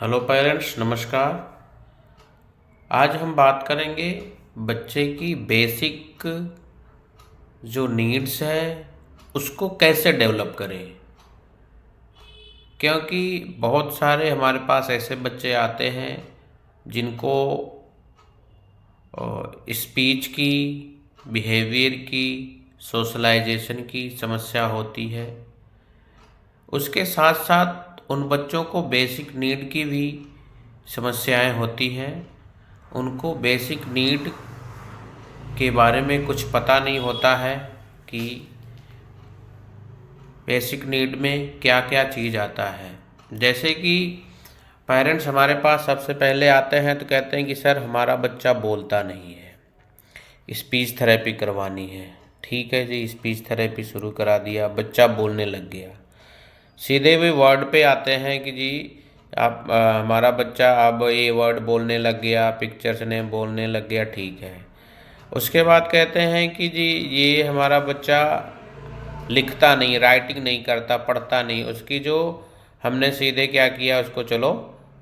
Hello parents, नमस्कार। आज हम बात करेंगे बच्चे की बेसिक जो नीड्स है उसको कैसे डेवलप करें। क्योंकि बहुत सारे हमारे पास ऐसे बच्चे आते हैं जिनको स्पीच की, बिहेवियर की, सोशलाइजेशन की समस्या होती है। उसके साथ साथ उन बच्चों को बेसिक नीड की भी समस्याएं होती हैं। उनको बेसिक नीड के बारे में कुछ पता नहीं होता है कि बेसिक नीड में क्या क्या चीज़ आता है। जैसे कि पेरेंट्स हमारे पास सबसे पहले आते हैं तो कहते हैं कि सर हमारा बच्चा बोलता नहीं है, स्पीच थेरेपी करवानी है। ठीक है जी, स्पीच थेरेपी शुरू करा दिया, बच्चा बोलने लग गया। सीधे वे वर्ड पे आते हैं कि जी आप हमारा बच्चा अब ये वर्ड बोलने लग गया, पिक्चर्स ने बोलने लग गया। ठीक है। उसके बाद कहते हैं कि जी ये हमारा बच्चा लिखता नहीं, राइटिंग नहीं करता, पढ़ता नहीं। उसकी जो हमने सीधे क्या किया, उसको चलो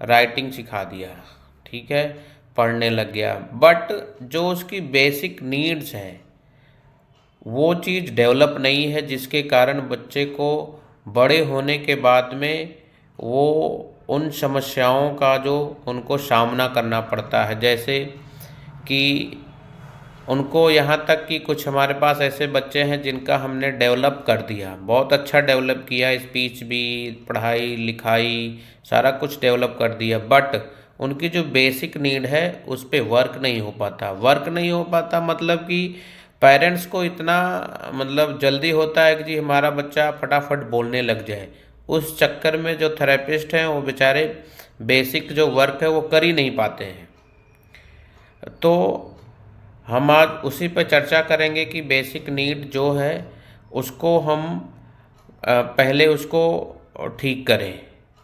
राइटिंग सिखा दिया। ठीक है, पढ़ने लग गया। बट जो उसकी बेसिक नीड्स हैं वो चीज़ डेवलप नहीं है, जिसके कारण बच्चे को बड़े होने के बाद में वो उन समस्याओं का जो उनको सामना करना पड़ता है। जैसे कि उनको यहाँ तक कि कुछ हमारे पास ऐसे बच्चे हैं जिनका हमने डेवलप कर दिया, बहुत अच्छा डेवलप किया, स्पीच भी, पढ़ाई लिखाई सारा कुछ डेवलप कर दिया। बट उनकी जो बेसिक नीड है उस पर वर्क नहीं हो पाता। वर्क नहीं हो पाता मतलब कि पेरेंट्स को इतना मतलब जल्दी होता है कि जी हमारा बच्चा फटाफट बोलने लग जाए। उस चक्कर में जो थेरेपिस्ट हैं वो बेचारे बेसिक जो वर्क है वो कर ही नहीं पाते हैं। तो हम आज उसी पर चर्चा करेंगे कि बेसिक नीड जो है उसको हम पहले उसको ठीक करें,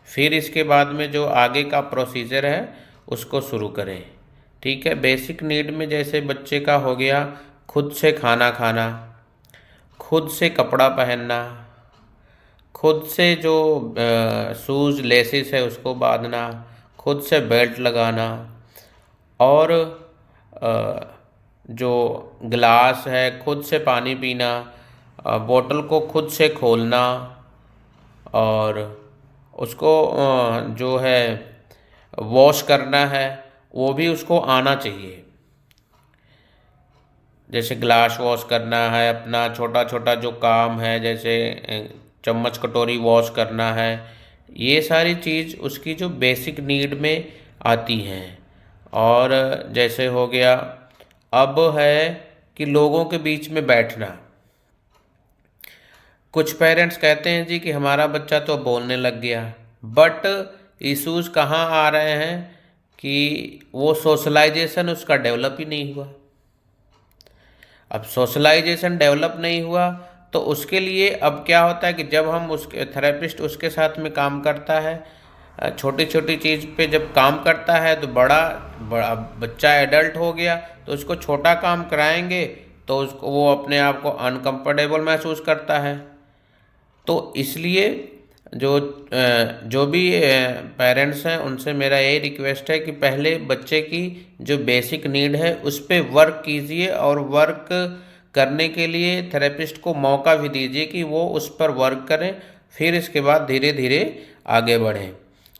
फिर इसके बाद में जो आगे का प्रोसीजर है उसको शुरू करें। ठीक है। बेसिक नीड में जैसे बच्चे का हो गया खुद से खाना खाना, खुद से कपड़ा पहनना, खुद से जो शूज़ लेसिस है उसको बांधना, खुद से बेल्ट लगाना, और जो गिलास है खुद से पानी पीना, बोतल को खुद से खोलना, और उसको जो है वॉश करना है वो भी उसको आना चाहिए। जैसे ग्लास वॉश करना है, अपना छोटा छोटा जो काम है जैसे चम्मच कटोरी वॉश करना है, ये सारी चीज़ उसकी जो बेसिक नीड में आती हैं। और जैसे हो गया अब है कि लोगों के बीच में बैठना। कुछ पेरेंट्स कहते हैं जी कि हमारा बच्चा तो बोलने लग गया, बट इश्यूज कहाँ आ रहे हैं कि वो सोशलाइजेशन उसका डेवलप ही नहीं हुआ। अब सोशलाइजेशन डेवलप नहीं हुआ तो उसके लिए अब क्या होता है कि जब हम उसके थेरेपिस्ट उसके साथ में काम करता है, छोटी छोटी चीज़ पे जब काम करता है तो बड़ा बड़ा बच्चा एडल्ट हो गया तो उसको छोटा काम कराएंगे तो उसको वो अपने आप को अनकंफर्टेबल महसूस करता है। तो इसलिए जो भी पेरेंट्स हैं उनसे मेरा यही रिक्वेस्ट है कि पहले बच्चे की जो बेसिक नीड है उस पर वर्क कीजिए, और वर्क करने के लिए थेरेपिस्ट को मौका भी दीजिए कि वो उस पर वर्क करें, फिर इसके बाद धीरे धीरे आगे बढ़ें।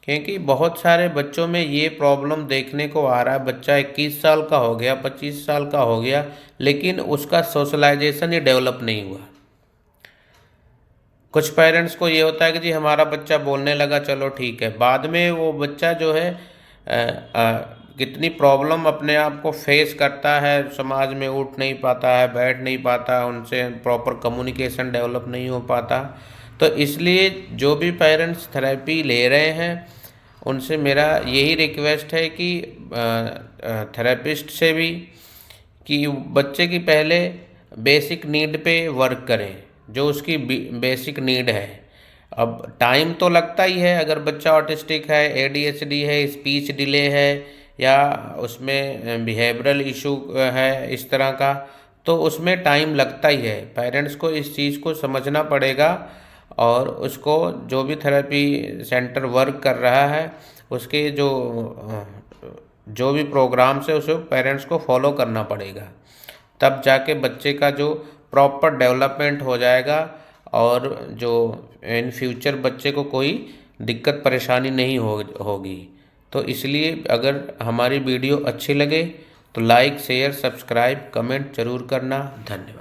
क्योंकि बहुत सारे बच्चों में ये प्रॉब्लम देखने को आ रहा है, बच्चा 21 साल का हो गया, 25 साल का हो गया, लेकिन उसका सोशलाइजेशन ही डेवलप नहीं हुआ। कुछ पेरेंट्स को ये होता है कि जी हमारा बच्चा बोलने लगा, चलो ठीक है, बाद में वो बच्चा जो है कितनी प्रॉब्लम अपने आप को फेस करता है, समाज में उठ नहीं पाता है, बैठ नहीं पाता, उनसे प्रॉपर कम्युनिकेशन डेवलप नहीं हो पाता। तो इसलिए जो भी पेरेंट्स थेरेपी ले रहे हैं उनसे मेरा यही रिक्वेस्ट है कि थेरेपिस्ट से भी कि बच्चे की पहले बेसिक नीड पे वर्क करें, जो उसकी बेसिक नीड है। अब टाइम तो लगता ही है, अगर बच्चा ऑटिस्टिक है, एडीएचडी है, स्पीच डिले है, या उसमें बिहेवियरल इशू है इस तरह का, तो उसमें टाइम लगता ही है। पेरेंट्स को इस चीज़ को समझना पड़ेगा, और उसको जो भी थेरेपी सेंटर वर्क कर रहा है उसके जो भी प्रोग्राम्स है उसे पेरेंट्स को फॉलो करना पड़ेगा, तब जाके बच्चे का जो प्रॉपर डेवलपमेंट हो जाएगा और जो इन फ्यूचर बच्चे को कोई दिक्कत परेशानी नहीं होगी। तो इसलिए अगर हमारी वीडियो अच्छी लगे तो लाइक शेयर सब्सक्राइब कमेंट जरूर करना। धन्यवाद।